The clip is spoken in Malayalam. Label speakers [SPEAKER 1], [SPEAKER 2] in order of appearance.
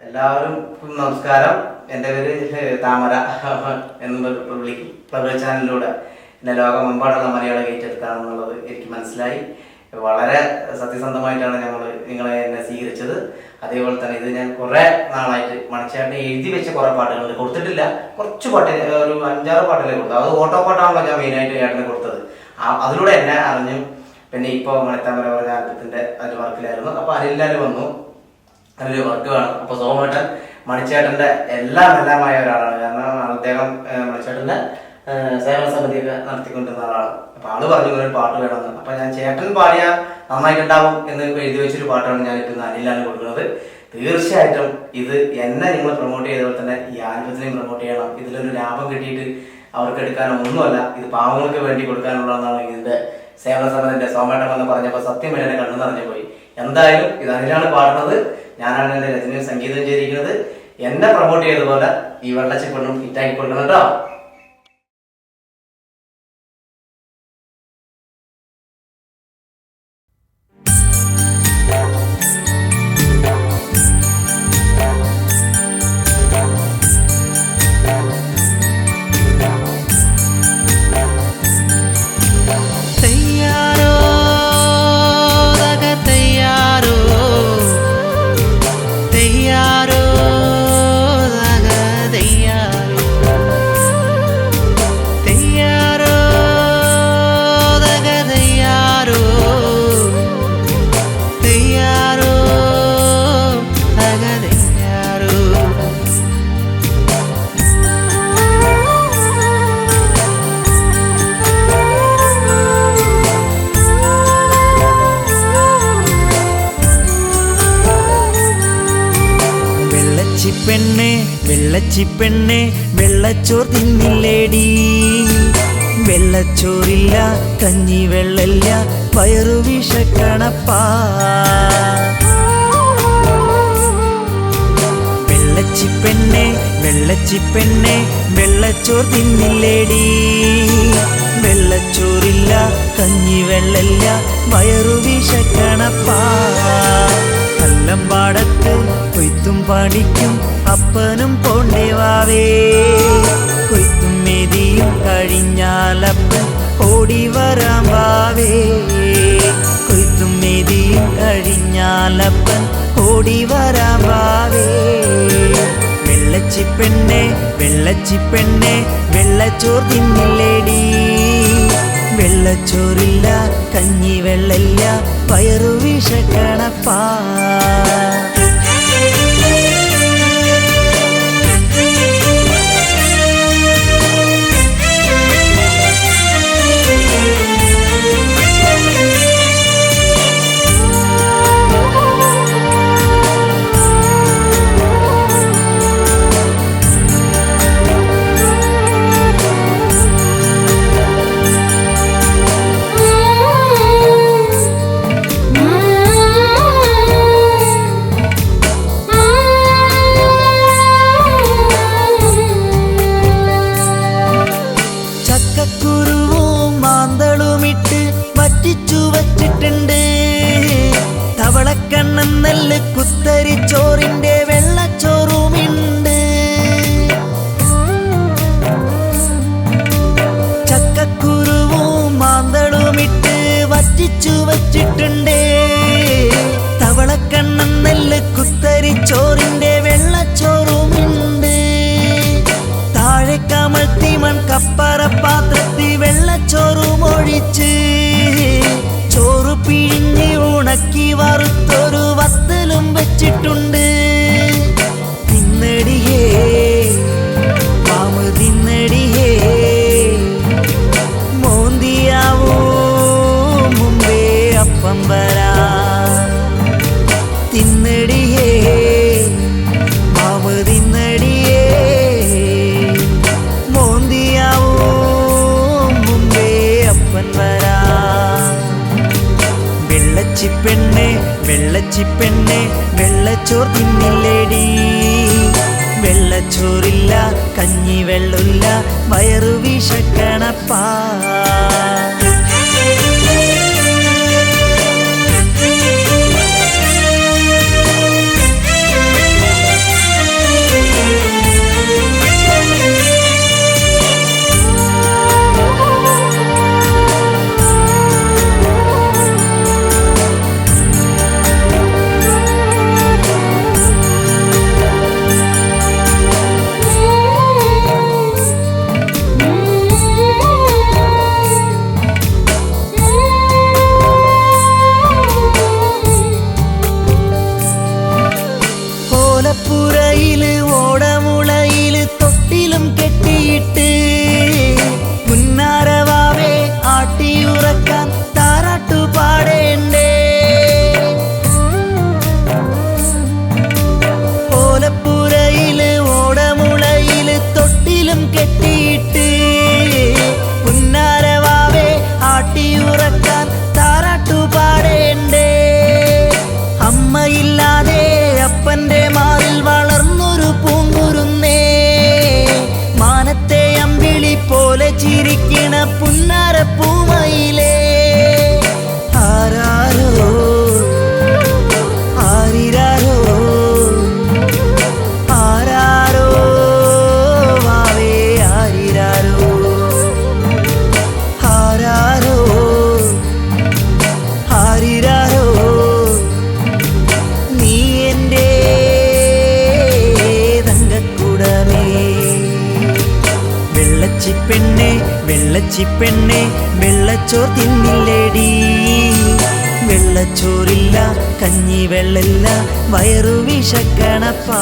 [SPEAKER 1] എല്ലാവരും നമസ്കാരം. എൻ്റെ പേര് താമര എന്ന് വിളിക്കും. പ്രബല ചാനലിലൂടെ എൻ്റെ ലോകമെമ്പാടുള്ള മലയാളം ഏറ്റെടുക്കാമെന്നുള്ളത് എനിക്ക് മനസ്സിലായി. വളരെ സത്യസന്ധമായിട്ടാണ് നിങ്ങളെ എന്നെ സ്വീകരിച്ചത്. അതേപോലെ തന്നെ ഇത് ഞാൻ കുറേ നാളായിട്ട് മണിച്ചേട്ടനെ എഴുതി വെച്ച കുറേ പാട്ടുകൾ കൊടുത്തിട്ടില്ല. കുറച്ച് പാട്ട്, ഒരു 5-6 പാട്ടിലേ കൊടുത്തു. അത് ഓട്ടോ പാട്ടാണല്ലോ ഞാൻ മെയിനായിട്ട് ഏട്ടന് കൊടുത്തത്. അതിലൂടെ എന്നെ അറിഞ്ഞു. പിന്നെ ഇപ്പോൾ മണിത്താമര പറഞ്ഞ ആൽബത്തിൻ്റെ അതിൽ വർക്കിലായിരുന്നു. അപ്പോൾ അനിലാല് വന്നു, അതിലൊരു വർക്ക് വേണം. അപ്പോൾ സോമേട്ടൻ മണിച്ചേട്ടൻ്റെ എല്ലാമായ ഒരാളാണ്. കാരണം അദ്ദേഹം മണിച്ചേട്ടൻ്റെ സേവന സമിതിയൊക്കെ നടത്തിക്കൊണ്ടിരുന്ന ആളാണ്. അപ്പോൾ ആള് പറഞ്ഞു ഒരു പാട്ട് വേണമെന്ന്. അപ്പോൾ ഞാൻ ചേട്ടൻ പാടിയാൽ നന്നായിട്ടുണ്ടാവും എന്ന് എഴുതി വെച്ചൊരു പാട്ടാണ് ഞാൻ ഇപ്പം അനിലാണ് കൊടുക്കുന്നത്. തീർച്ചയായിട്ടും ഇത് എന്നെ നിങ്ങൾ പ്രൊമോട്ട് ചെയ്തപോലെ തന്നെ ഈ ആൽബത്തിനെയും പ്രൊമോട്ട് ചെയ്യണം. ഇതിലൊരു ലാഭം കിട്ടിയിട്ട് അവർക്ക് എടുക്കാനോ ഒന്നുമല്ല, ഇത് പാവങ്ങൾക്ക് വേണ്ടി കൊടുക്കാനുള്ളതെന്നാണ് ഇതിൻ്റെ സേവന സമിതിൻ്റെ സോമേട്ടൻ എന്ന് പറഞ്ഞപ്പോൾ സത്യം എന്നെ കണ്ണു നിറഞ്ഞു പോയി. എന്തായാലും ഇത് അനിലാണ് പാടുന്നത്, ഞാനാണ് എൻ്റെ രചനയും സംഗീതം ചെയ്തിരിക്കുന്നത്. എന്നെ പ്രൊമോട്ട് ചെയ്തതുപോലെ ഈ വെള്ളച്ചിപ്പെണ്ണും ഹിറ്റാക്കി കൊടുക്കണം കേട്ടോ.
[SPEAKER 2] വെള്ളച്ചിപ്പെണ്ണെ വെള്ളച്ചോർ തിന്നില്ലേടി, വെള്ളച്ചോറില്ല കഞ്ഞി വെള്ളല്ല വയറു വിഷക്കണപ്പാ. വെള്ളച്ചിപ്പെണ്ണെ വെള്ളച്ചോർ തിന്നില്ലേടി, വെള്ളച്ചോറില്ല കഞ്ഞി വെള്ളല്ല വയറു വിഷക്കണപ്പാ. കല്ലമ്പാടത്ത് കൊയ്ത്തും പണിക്കും അപ്പനും പോണ്ടേവാവേ, കൊയ്ത്തും മെതിയും കഴിഞ്ഞാലപ്പൻ ഓടി വരാൻ വാവേ, കൊയ്ത്തും മെതിയും കഴിഞ്ഞാലപ്പൻ ഓടി വരാൻ വാവേ. വെള്ളച്ചിപ്പെണ്ണെ വെള്ളച്ചോർ തിന്നില്ലേടി, വെള്ളച്ചോറില്ല കഞ്ഞി വെള്ളല്ല വയറു വിഷക്കണപ്പാ. തവളക്കണ്ണൻ നെല്ല് കുത്തരിച്ചോറിന്റെ വെള്ളച്ചോറുമുണ്ട്, ചക്കക്കുരുവും മാന്തളുമിട്ട് വറ്റിച്ചു വച്ചിട്ടുണ്ട്. തവളക്കണ്ണൻ നെല്ല് കുത്തരിച്ചോറിന്റെ വെള്ളച്ചോറുമുണ്ട്. താഴെ കമഴ്ത്തി മൺകപ്പറ പാത്രത്തിൽ വെള്ളച്ചോറും ഒഴിച്ച് ചോറ് പിഴിഞ്ഞ് ഉണക്കി വറുത്തൊരു വത്തലും വെച്ചിട്ടുണ്ട്. തിന്നടിയേ മാമു തിന്നടിയേ, മോന്തിയാവൂ മുമ്പേ അപ്പം വരാ. തിന്നടിയേ മാമു തിന്നടിയേ, മോന്തിയാവൂ മുമ്പേ അപ്പം വരാ. വെള്ളച്ചിപ്പെണ്ണെ വെള്ളച്ചോർ തിന്നില്ലേടി, വെള്ളച്ചോറില്ല കഞ്ഞി വെള്ളമില്ല വയറു വിഷക്കണപ്പാ. വെള്ളച്ചിപ്പെണ്ണെ വെള്ളച്ചോർ തിന്നില്ലേടി വെള്ളച്ചോറില്ല കഞ്ഞി വെള്ളമില്ല വയറു വിശക്കണപ്പാ